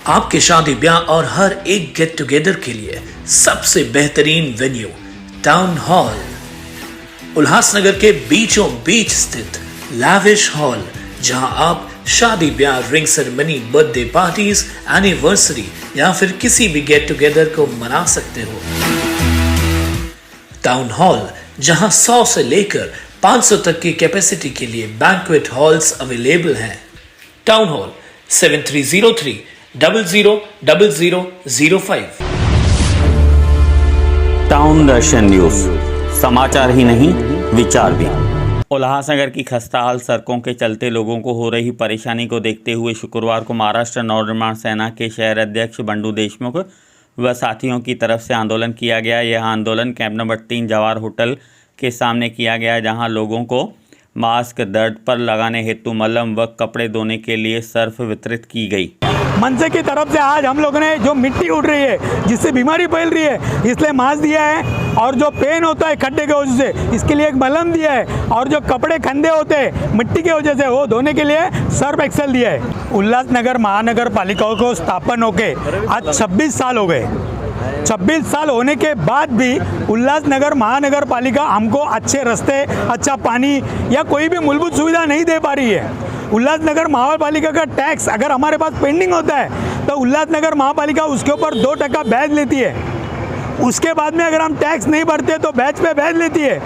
आपके शादी ब्याह और हर एक गेट टुगेदर के लिए सबसे बेहतरीन वेन्यू टाउन हॉल। उल्लासनगर के बीचों बीच स्थित लैविश हॉल, जहां आप शादी ब्याह, ring ceremony, birthday parties, anniversary या फिर किसी भी गेट टुगेदर को मना सकते हो। टाउन हॉल, जहां 100 से लेकर 500 तक की कैपेसिटी के लिए बैंक्वेट हॉल्स अवेलेबल हैं। Town hall 7303000005। टाउन दर्शन न्यूज, समाचार ही नहीं विचार भी। उल्लासनगर की खस्ताहाल सड़कों के चलते लोगों को हो रही परेशानी को देखते हुए शुक्रवार को महाराष्ट्र नवनिर्माण सेना के शहर अध्यक्ष बंडू देशमुख व साथियों की तरफ से आंदोलन किया गया। यह आंदोलन कैंप नंबर 3 जवाहर होटल के सामने किया गया, जहां लोगों को मास्क, दर्द पर लगाने हेतु मलहम व कपड़े धोने के लिए सर्फ वितरित की गई। मनसे की तरफ से आज हम लोगों ने जो मिट्टी उड़ रही है, जिससे बीमारी फैल रही है, इसलिए मास्क दिया है, और जो पेन होता है खड्डे की वजह से, इसके लिए एक मलहम दिया है, और जो कपड़े खंदे होते हैं मिट्टी की वजह से, वो धोने के लिए सर्फ एक्सेल दिया है। उल्लासनगर महानगर पालिका को स्थापन होके आज 26 साल हो गए। 26 साल होने के बाद भी उल्लासनगर महानगर पालिका हमको अच्छे रास्ते, अच्छा पानी या कोई भी मूलभूत सुविधा नहीं दे पा रही है। उल्लासनगर महापालिका का टैक्स अगर हमारे पास पेंडिंग होता है तो उल्लासनगर महापालिका उसके ऊपर 2% बैच लेती है। उसके बाद में अगर हम टैक्स नहीं भरते तो बैच पे बैच लेती है।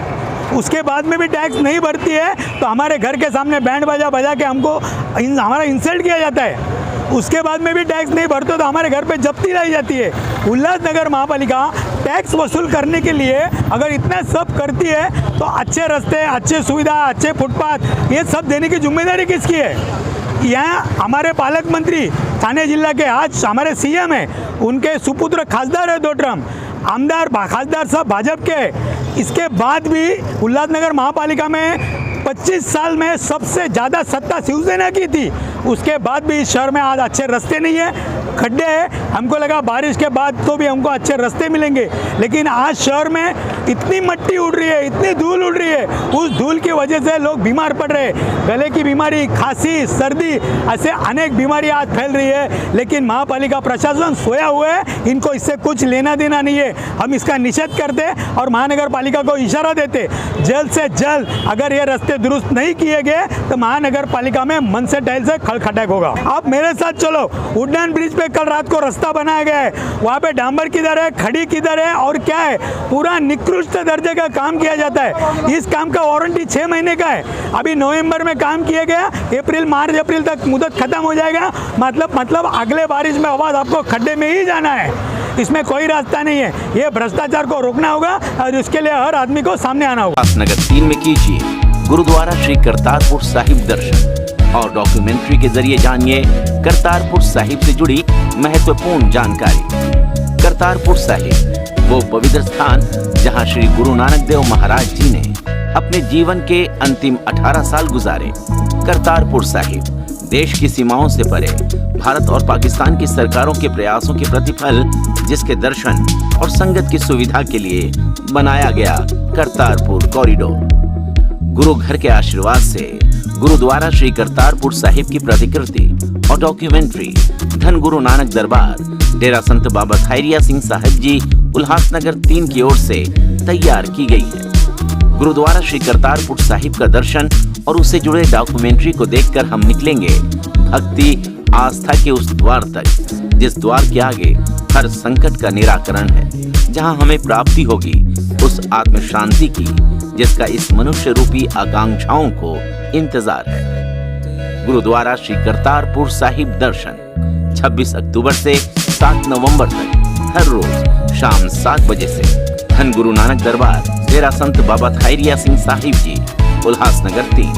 उसके बाद में भी टैक्स नहीं भरती है तो हमारे घर के सामने बैंड बाजा बजा के हमको हमारा इंसल्ट किया जाता है। उसके बाद में भी टैक्स नहीं भरते तो हमारे घर पे जब्ती लाई जाती है। उल्लासनगर महापालिका टैक्स वसूल करने के लिए अगर इतना सब करती है तो अच्छे रास्ते, अच्छे सुविधा, अच्छे फुटपाथ, ये सब देने की जिम्मेदारी किसकी है? यहाँ हमारे पालक मंत्री ठाणे जिला के आज हमारे सीएम हैं, उनके सुपुत्र खासदार है 2 टर्म, आमदार खासदार सब भाजपा के। इसके बाद भी उल्लासनगर महापालिका में 25 साल में सबसे ज़्यादा सत्ता शिवसेना की थी। उसके बाद भी इस शहर में आज अच्छे रास्ते नहीं है, खड्डे हैं। हमको लगा बारिश के बाद तो भी हमको अच्छे रास्ते मिलेंगे, लेकिन आज शहर में इतनी मिट्टी उड़ रही है, इतनी धूल उड़ रही है, उस धूल की वजह से लोग बीमार पड़ रहे हैं। गले की बीमारी, खांसी, सर्दी, ऐसे अनेक बीमारी आज फैल रही है। लेकिन महापालिका प्रशासन सोया हुआ है, इनको इससे कुछ लेना देना नहीं है। हम इसका निषेध करते और महानगर पालिका को इशारा देते, जल्द से जल्द अगर ये रास्ते दुरुस्त नहीं किए गए तो महानगर पालिका में मन से टाइल से खटखटाक होगा। आप मेरे साथ चलो, उड्डयन ब्रिज पे कल रात को रास्ता बनाया गया है, वहाँ पे डांबर किधर है, खड़ी किधर है और क्या है, पूरा निकृष्ट दर्जे का काम किया जाता है। इस काम का वारंटी 6 महीने का है। अभी नवंबर में काम किया गया, मार्च अप्रैल तक मुदत खत्म हो जाएगा। मतलब अगले बारिश में आवाज आपको खड्डे में ही जाना है, इसमें कोई रास्ता नहीं है। ये भ्रष्टाचार को रोकना होगा और इसके लिए हर आदमी को सामने आना होगा। उल्लासनगर 3 में कीजिए गुरुद्वारा श्री करतारपुर साहिब दर्शन और डॉक्यूमेंट्री के जरिए जानिए करतारपुर साहिब से जुड़ी महत्वपूर्ण जानकारी। करतारपुर साहिब वो पवित्र स्थान जहां श्री गुरु नानक देव महाराज जी ने अपने जीवन के अंतिम 18 साल गुजारे। करतारपुर साहिब देश की सीमाओं से परे भारत और पाकिस्तान की सरकारों के प्रयासों के प्रतिफल, जिसके दर्शन और संगत की सुविधा के लिए बनाया गया करतारपुर कॉरिडोर। गुरु घर के आशीर्वाद से गुरुद्वारा श्री करतारपुर साहिब की प्रतिकृति और डॉक्यूमेंट्री धन गुरु नानक दरबार डेरा संत बाबा खैरिया सिंह साहिब जी उल्लासनगर 3 की ओर से तैयार की गई है। गुरुद्वारा श्री करतारपुर साहिब का दर्शन और उससे जुड़े डॉक्यूमेंट्री को देखकर हम निकलेंगे भक्ति आस्था के उस द्वार तक, जिस द्वार के आगे हर संकट का निराकरण है, जहां हमें प्राप्ति होगी उस आत्म शांति की जिसका इस मनुष्य रूपी आकांक्षाओं को इंतजार है। गुरुद्वारा श्री करतारपुर साहिब दर्शन 26 अक्टूबर से 7 नवंबर तक हर रोज शाम 7 बजे से धन गुरु नानक दरबार डेरा संत बाबा खैरिया सिंह साहिब जी उल्लासनगर 3।